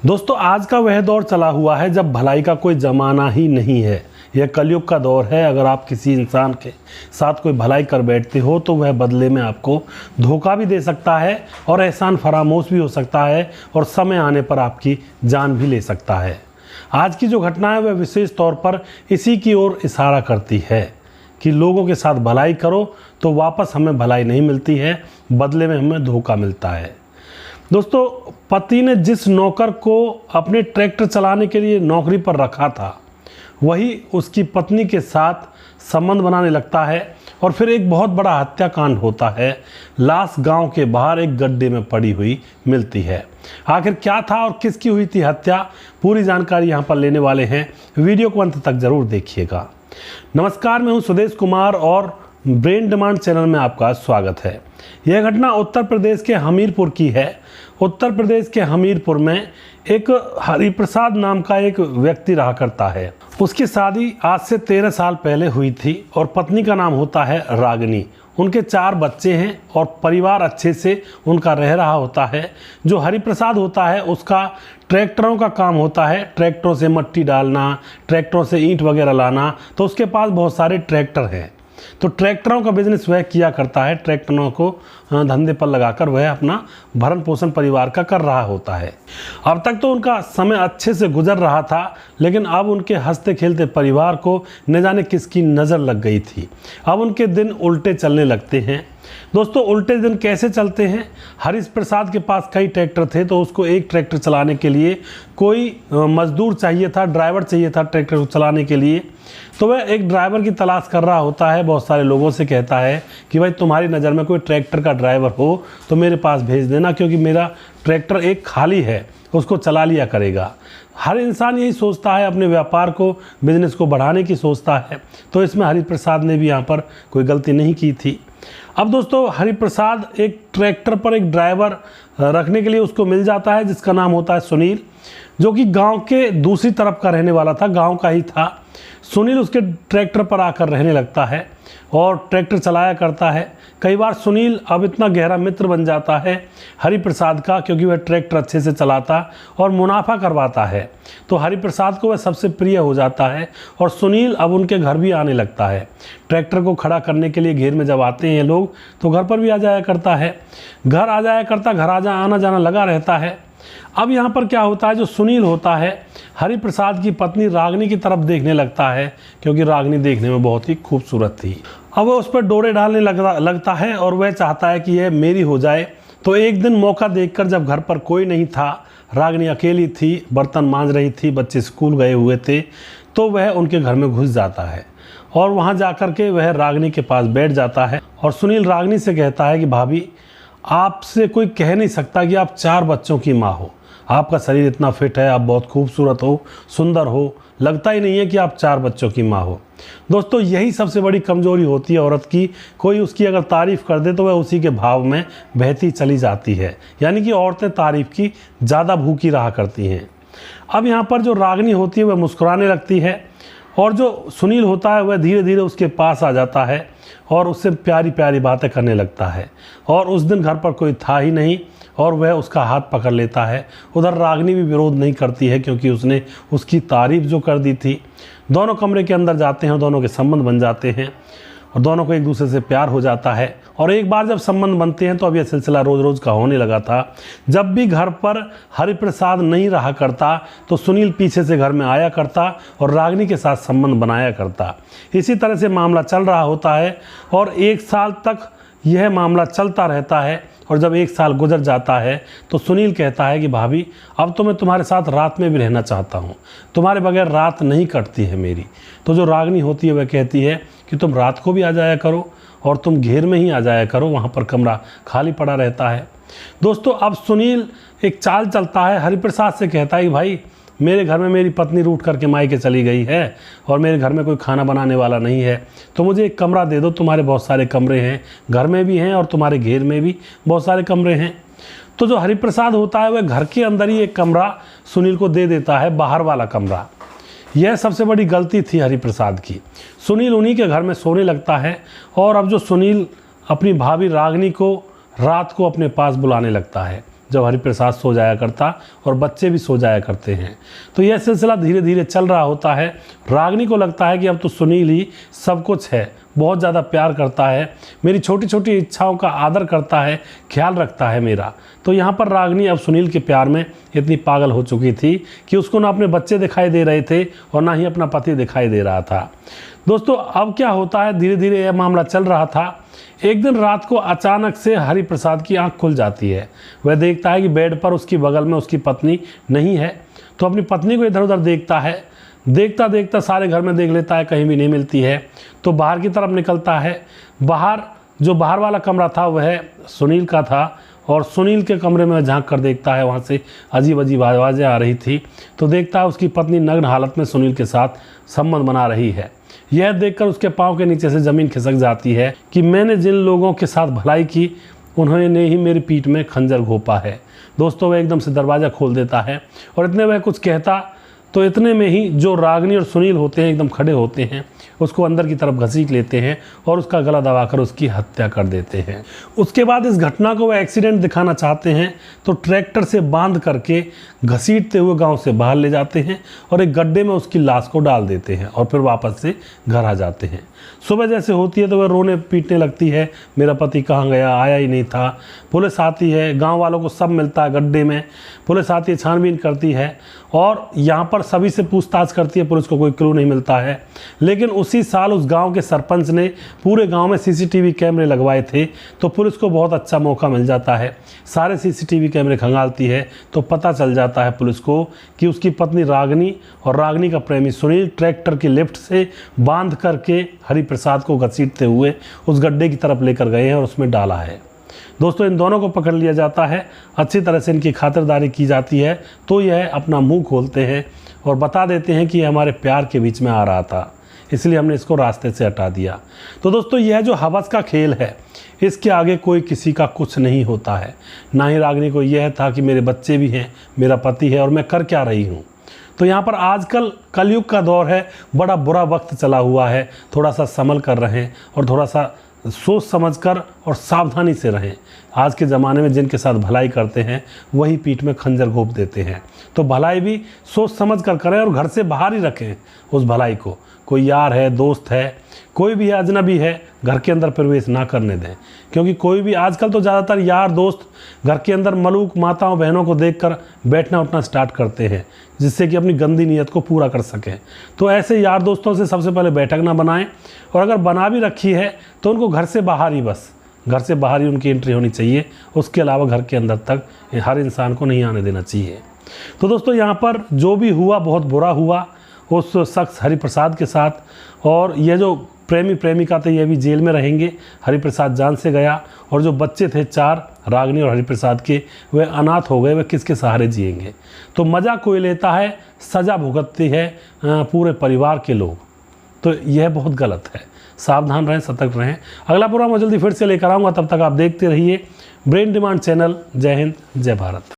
दोस्तों, आज का वह दौर चला हुआ है जब भलाई का कोई ज़माना ही नहीं है। यह कलयुग का दौर है। अगर आप किसी इंसान के साथ कोई भलाई कर बैठते हो तो वह बदले में आपको धोखा भी दे सकता है और एहसान फरामोश भी हो सकता है और समय आने पर आपकी जान भी ले सकता है। आज की जो घटना है वह विशेष तौर पर इसी की ओर इशारा करती है कि लोगों के साथ भलाई करो तो वापस हमें भलाई नहीं मिलती है, बदले में हमें धोखा मिलता है। दोस्तों, पति ने जिस नौकर को अपने ट्रैक्टर चलाने के लिए नौकरी पर रखा था वही उसकी पत्नी के साथ संबंध बनाने लगता है और फिर एक बहुत बड़ा हत्याकांड होता है। लाश गांव के बाहर एक गड्ढे में पड़ी हुई मिलती है। आखिर क्या था और किसकी हुई थी हत्या, पूरी जानकारी यहां पर लेने वाले हैं। वीडियो को अंत तक जरूर देखिएगा। नमस्कार, मैं हूं सुदेश कुमार और ब्रेन डिमांड चैनल में आपका स्वागत है। यह घटना उत्तर प्रदेश के हमीरपुर की है। उत्तर प्रदेश के हमीरपुर में एक हरिप्रसाद नाम का एक व्यक्ति रहा करता है। उसकी शादी आज से 13 साल पहले हुई थी और पत्नी का नाम होता है रागिनी। उनके 4 बच्चे हैं और परिवार अच्छे से उनका रह रहा होता है। जो हरिप्रसाद होता है उसका ट्रैक्टरों का काम होता है, ट्रैक्टरों से मट्टी डालना, ट्रैक्टरों से ईंट वगैरह लाना। तो उसके पास बहुत सारे ट्रैक्टर हैं, तो ट्रैक्टरों का बिजनेस वह किया करता है। ट्रैक्टरों को धंधे पर लगाकर वह अपना भरण पोषण परिवार का कर रहा होता है। अब तक तो उनका समय अच्छे से गुजर रहा था, लेकिन अब उनके हंसते खेलते परिवार को न जाने किसकी नज़र लग गई थी। अब उनके दिन उल्टे चलने लगते हैं। दोस्तों, उल्टे दिन कैसे चलते हैं? हरिप्रसाद के पास कई ट्रैक्टर थे, तो उसको एक ट्रैक्टर चलाने के लिए कोई मजदूर चाहिए था, ड्राइवर चाहिए था ट्रैक्टर को चलाने के लिए। तो वह एक ड्राइवर की तलाश कर रहा होता है। बहुत सारे लोगों से कहता है कि भाई तुम्हारी नज़र में कोई ट्रैक्टर का ड्राइवर हो तो मेरे पास भेज देना, क्योंकि मेरा ट्रैक्टर एक खाली है, उसको चला लिया करेगा। हर इंसान यही सोचता है, अपने व्यापार को, बिजनेस को बढ़ाने की सोचता है। तो इसमें हरिप्रसाद ने भी यहाँ पर कोई गलती नहीं की थी। अब दोस्तों, हरिप्रसाद एक ट्रैक्टर पर एक ड्राइवर रखने के लिए उसको मिल जाता है जिसका नाम होता है सुनील, जो कि गांव के दूसरी तरफ का रहने वाला था, गांव का ही था। सुनील उसके ट्रैक्टर पर आकर रहने लगता है और ट्रैक्टर चलाया करता है। कई बार सुनील अब इतना गहरा मित्र बन जाता है हरिप्रसाद का, क्योंकि वह ट्रैक्टर अच्छे से चलाता और मुनाफा करवाता है। तो हरिप्रसाद को वह सबसे प्रिय हो जाता है और सुनील अब उनके घर भी आने लगता है। ट्रैक्टर को खड़ा करने के लिए घेर में जब आते हैं ये लोग तो घर पर भी आ जाया करता है, घर आ जाया करता, घर आना जाना लगा रहता है। अब यहाँ पर क्या होता है, जो सुनील होता है हरिप्रसाद की पत्नी रागिनी की तरफ देखने लगता है, क्योंकि रागिनी देखने में बहुत ही खूबसूरत थी। अब वह उस पर डोरे डालने लगता है और वह चाहता है कि यह मेरी हो जाए। तो एक दिन मौका देखकर, जब घर पर कोई नहीं था, रागिनी अकेली थी, बर्तन मांज रही थी, बच्चे स्कूल गए हुए थे, तो वह उनके घर में घुस जाता है और वहाँ जाकर के वह रागिनी के पास बैठ जाता है। और सुनील रागिनी से कहता है कि भाभी, आपसे कोई कह नहीं सकता कि आप 4 बच्चों की माँ हो। आपका शरीर इतना फिट है, आप बहुत खूबसूरत हो, सुंदर हो, लगता ही नहीं है कि आप 4 बच्चों की माँ हो। दोस्तों, यही सबसे बड़ी कमजोरी होती है औरत की। कोई उसकी अगर तारीफ़ कर दे तो वह उसी के भाव में बहती चली जाती है, यानी कि औरतें तारीफ़ की ज़्यादा भूखी रहा करती हैं। अब यहाँ पर जो रागिनी होती है वह मुस्कुराने लगती है और जो सुनील होता है वह धीरे धीरे उसके पास आ जाता है और उससे प्यारी प्यारी बातें करने लगता है। और उस दिन घर पर कोई था ही नहीं और वह उसका हाथ पकड़ लेता है। उधर रागिनी भी विरोध नहीं करती है, क्योंकि उसने उसकी तारीफ़ जो कर दी थी। दोनों कमरे के अंदर जाते हैं, दोनों के संबंध बन जाते हैं और दोनों को एक दूसरे से प्यार हो जाता है। और एक बार जब संबंध बनते हैं तो अब यह सिलसिला रोज़ रोज़ का होने लगा था। जब भी घर पर हरिप्रसाद नहीं रहा करता तो सुनील पीछे से घर में आया करता और रागिनी के साथ संबंध बनाया करता। इसी तरह से मामला चल रहा होता है और 1 साल तक यह मामला चलता रहता है। और जब 1 साल गुजर जाता है तो सुनील कहता है कि भाभी, अब तो मैं तुम्हारे साथ रात में भी रहना चाहता हूँ, तुम्हारे बगैर रात नहीं कटती है मेरी। तो जो रागिनी होती है वह कहती है कि तुम रात को भी आ जाया करो और तुम घेर में ही आ जाया करो, वहाँ पर कमरा खाली पड़ा रहता है। दोस्तों, अब सुनील एक चाल चलता है, हरिप्रसाद से कहता है कि भाई, मेरे घर में मेरी पत्नी रूठ करके मायके चली गई है और मेरे घर में कोई खाना बनाने वाला नहीं है, तो मुझे एक कमरा दे दो। तुम्हारे बहुत सारे कमरे हैं, घर में भी हैं और तुम्हारे घेर में भी बहुत सारे कमरे हैं। तो जो हरिप्रसाद होता है वह घर के अंदर ही एक कमरा सुनील को दे देता है, बाहर वाला कमरा। यह सबसे बड़ी गलती थी हरिप्रसाद की। सुनील उन्हीं के घर में सोने लगता है और अब जो सुनील अपनी भाभी रागिनी को रात को अपने पास बुलाने लगता है, जब हरिप्रसाद सो जाया करता और बच्चे भी सो जाया करते हैं। तो यह सिलसिला धीरे धीरे चल रहा होता है। रागिनी को लगता है कि अब तो सुनील ही सब कुछ है, बहुत ज़्यादा प्यार करता है, मेरी छोटी छोटी इच्छाओं का आदर करता है, ख्याल रखता है मेरा। तो यहाँ पर रागिनी अब सुनील के प्यार में इतनी पागल हो चुकी थी कि उसको ना अपने बच्चे दिखाई दे रहे थे और ना ही अपना पति दिखाई दे रहा था। दोस्तों अब क्या होता है, धीरे धीरे यह मामला चल रहा था। एक दिन रात को अचानक से हरिप्रसाद की आंख खुल जाती है। वह देखता है कि बेड पर उसकी बगल में उसकी पत्नी नहीं है। तो अपनी पत्नी को इधर उधर देखता है, देखता देखता सारे घर में देख लेता है, कहीं भी नहीं मिलती है। तो बाहर की तरफ निकलता है। बाहर वाला कमरा था वह सुनील का था और सुनील के कमरे में झांक कर देखता है, वहाँ से अजीब अजीब आवाज़ें आ रही थी। तो देखता है उसकी पत्नी नग्न हालत में सुनील के साथ संबंध बना रही है। यह देखकर उसके पाँव के नीचे से ज़मीन खिसक जाती है कि मैंने जिन लोगों के साथ भलाई की उन्होंने ही मेरी पीठ में खंजर घोंपा है। दोस्तों वह एकदम से दरवाज़ा खोल देता है और इतने वह कुछ कहता तो इतने में ही जो रागिनी और सुनील होते हैं एकदम खड़े होते हैं, उसको अंदर की तरफ घसीट लेते हैं और उसका गला दबाकर उसकी हत्या कर देते हैं। उसके बाद इस घटना को वह एक्सीडेंट दिखाना चाहते हैं तो ट्रैक्टर से बांध करके घसीटते हुए गांव से बाहर ले जाते हैं और एक गड्ढे में उसकी लाश को डाल देते हैं और फिर वापस से घर आ जाते हैं। सुबह जैसे होती है तो वह रोने पीटने लगती है, मेरा पति कहाँ गया, आया ही नहीं था। पुलिस आती है, गांव वालों को सब मिलता है गड्ढे में। पुलिस आती है, छानबीन करती है और यहाँ पर सभी से पूछताछ करती है। पुलिस को कोई क्लू नहीं मिलता है। लेकिन उसी साल उस गांव के सरपंच ने पूरे गांव में सीसीटीवी कैमरे लगवाए थे। तो पुलिस को बहुत अच्छा मौका मिल जाता है। सारे सीसीटीवी कैमरे खंगालती है तो पता चल जाता है पुलिस को कि उसकी पत्नी रागिनी और रागिनी का प्रेमी सुनील ट्रैक्टर की लिफ्ट से बांध करके हरिप्रसाद को घसीटते हुए उस गड्ढे की तरफ लेकर गए हैं और उसमें डाला है। दोस्तों इन दोनों को पकड़ लिया जाता है, अच्छी तरह से इनकी खातिरदारी की जाती है। तो यह अपना मुंह खोलते हैं और बता देते हैं कि यह हमारे प्यार के बीच में आ रहा था, इसलिए हमने इसको रास्ते से हटा दिया। तो दोस्तों यह जो हवस का खेल है, इसके आगे कोई किसी का कुछ नहीं होता है। ना ही रागिनी को यह था कि मेरे बच्चे भी हैं, मेरा पति है और मैं कर क्या रही हूँ। तो यहाँ पर आजकल कलयुग का दौर है, बड़ा बुरा वक्त चला हुआ है। थोड़ा सा संभल कर रहें और थोड़ा सा सोच समझकर और सावधानी से रहें। आज के ज़माने में जिनके साथ भलाई करते हैं वही पीठ में खंजर घोंप देते हैं। तो भलाई भी सोच समझ कर करें और घर से बाहर ही रखें उस भलाई को। कोई यार है, दोस्त है, कोई भी अजनबी है, घर के अंदर प्रवेश ना करने दें। क्योंकि कोई भी आजकल तो ज़्यादातर यार दोस्त घर के अंदर मलूक माताओं बहनों को देखकर बैठना उठना स्टार्ट करते हैं, जिससे कि अपनी गंदी नीयत को पूरा कर सकें। तो ऐसे यार दोस्तों से सबसे पहले बैठक ना बनाएं और अगर बना भी रखी है तो उनको घर से बाहर ही, बस घर से बाहर ही उनकी एंट्री होनी चाहिए। उसके अलावा घर के अंदर तक हर इंसान को नहीं आने देना चाहिए। तो दोस्तों यहाँ पर जो भी हुआ बहुत बुरा हुआ उस शख्स हरिप्रसाद के साथ। और ये जो प्रेमी प्रेमिका थे ये भी जेल में रहेंगे। हरिप्रसाद जान से गया और जो बच्चे थे 4 रागिनी और हरिप्रसाद के, वे अनाथ हो गए। वे किसके सहारे जिएंगे। तो मज़ा कोई लेता है, सज़ा भुगतती है पूरे परिवार के लोग। तो यह बहुत गलत है। सावधान रहें, सतर्क रहें। अगला प्रोग्राम मैं जल्दी फिर से लेकर आऊँगा। तब तक आप देखते रहिए ब्रेन डिमांड चैनल। जय हिंद, जय भारत।